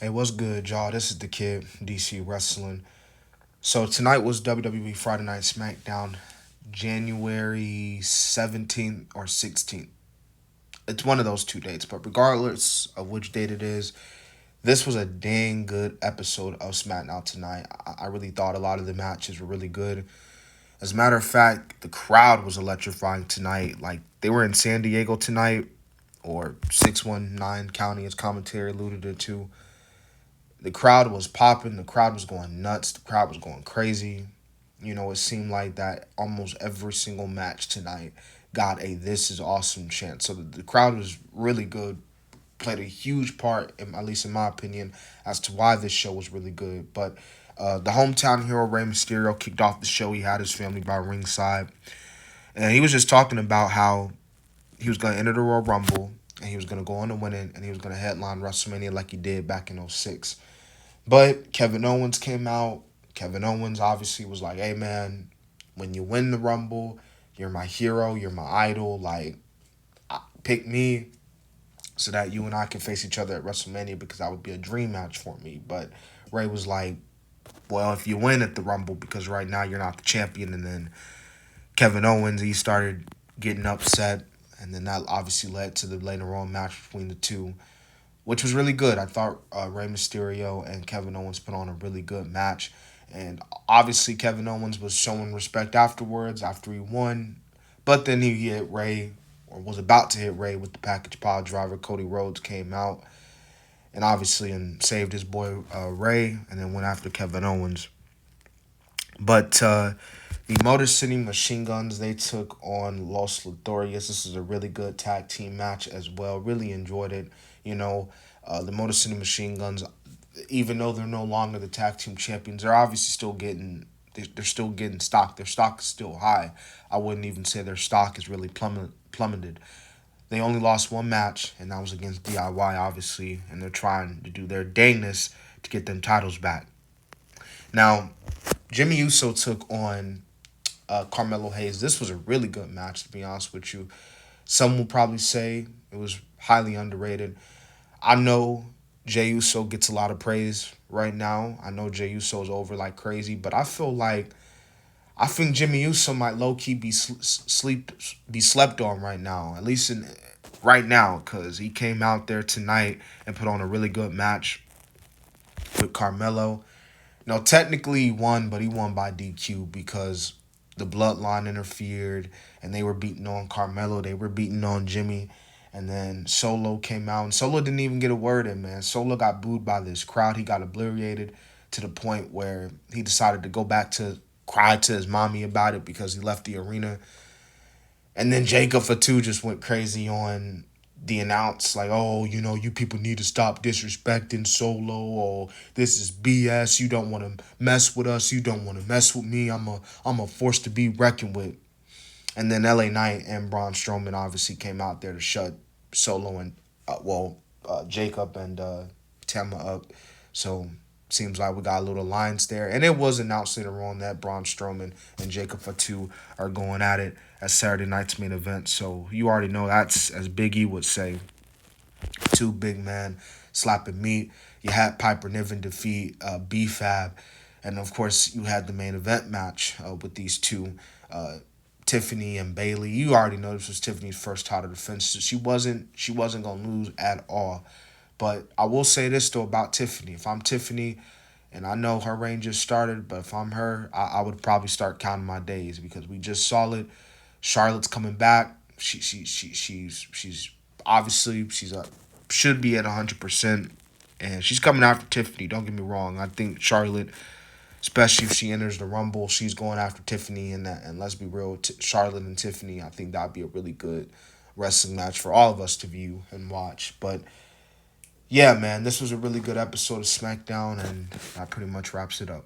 Hey, what's good, y'all? This is the kid, DC Wrestling. So tonight was WWE Friday Night Smackdown, January 17th or 16th. It's one of those two dates, but regardless of which date it is, this was a dang good episode of SmackDown tonight. I really thought a lot of the matches were really good. As a matter of fact, the crowd was electrifying tonight. Like, they were in San Diego tonight, or 619 County, as commentary alluded to. The crowd was popping. The crowd was going nuts. The crowd was going crazy. It seemed like that almost every single match tonight got a "This is awesome" chant. So the crowd was really good. Played a huge part, at least in my opinion, as to why this show was really good. But the hometown hero Rey Mysterio kicked off the show. He had his family by ringside, and he was just talking about how he was going to enter the Royal Rumble and he was going to go on to win it, and he was going to headline WrestleMania like he did back in '06. But Kevin Owens came out. Kevin Owens obviously was like, "Hey man, when you win the Rumble, you're my hero, you're my idol. Like, pick me so that you and I can face each other at WrestleMania because that would be a dream match for me." But Ray was like, "Well, if you win at the Rumble, because right now you're not the champion." And then Kevin Owens, he started getting upset, and then that obviously led to the later on match between the two, which was really good. I thought Rey Mysterio and Kevin Owens put on a really good match. And obviously, Kevin Owens was showing respect afterwards after he won. But then he hit Ray, or was about to hit Ray with the package pile driver. Cody Rhodes came out and obviously and saved his boy Ray, and then went after Kevin Owens. But the Motor City Machine Guns, they took on Los Luthorios. This is a really good tag team match as well. Really enjoyed it. You know, the Motor City Machine Guns, even though they're no longer the tag team champions, they're obviously still getting they're still getting stock. Their stock is still high. I wouldn't even say their stock is really plummeted. They only lost one match, and that was against DIY, obviously, and they're trying to do their dangness to get them titles back. Now, Jimmy Uso took on Carmelo Hayes. This was a really good match, to be honest with you. Some will probably say it was highly underrated. I know Jey Uso gets a lot of praise right now. I know Jey Uso is over like crazy, but I think Jimmy Uso might low key be slept on right now. At least in right now, because he came out there tonight and put on a really good match with Carmelo. No, technically he won, but he won by DQ because the bloodline interfered and they were beating on Carmelo. They were beating on Jimmy. And then Solo came out, and Solo didn't even get a word in, man. Solo got booed by this crowd. He got obliterated to the point where he decided to go back to cry to his mommy about it because he left the arena. And then Jacob Fatu just went crazy on the announce, like, "Oh, you people need to stop disrespecting Solo, or this is BS. You don't want to mess with us. You don't want to mess with me. I'm a force to be reckoned with." And then LA Knight and Braun Strowman obviously came out there to shut Solo and Jacob and Tama up. So seems like we got a little alliance there. And it was announced later on that Braun Strowman and Jacob Fatu are going at it at Saturday night's main event. So you already know that's, as Big E would say, two big men slapping meat. You had Piper Niven defeat B-Fab. And of course, you had the main event match with these two. Tiffany and Bayley. You already know this was Tiffany's first title defense. She wasn't gonna lose at all. But I will say this though about Tiffany. If I'm Tiffany, and I know her reign just started, but if I'm her, I would probably start counting my days because we just saw it. Charlotte's coming back. She's obviously should be at 100%, and she's coming after Tiffany. Don't get me wrong. I think Charlotte, especially if she enters the Rumble, she's going after Tiffany, and that. And let's be real, Charlotte and Tiffany, I think that'd be a really good wrestling match for all of us to view and watch. But yeah, man, this was a really good episode of SmackDown, and that pretty much wraps it up.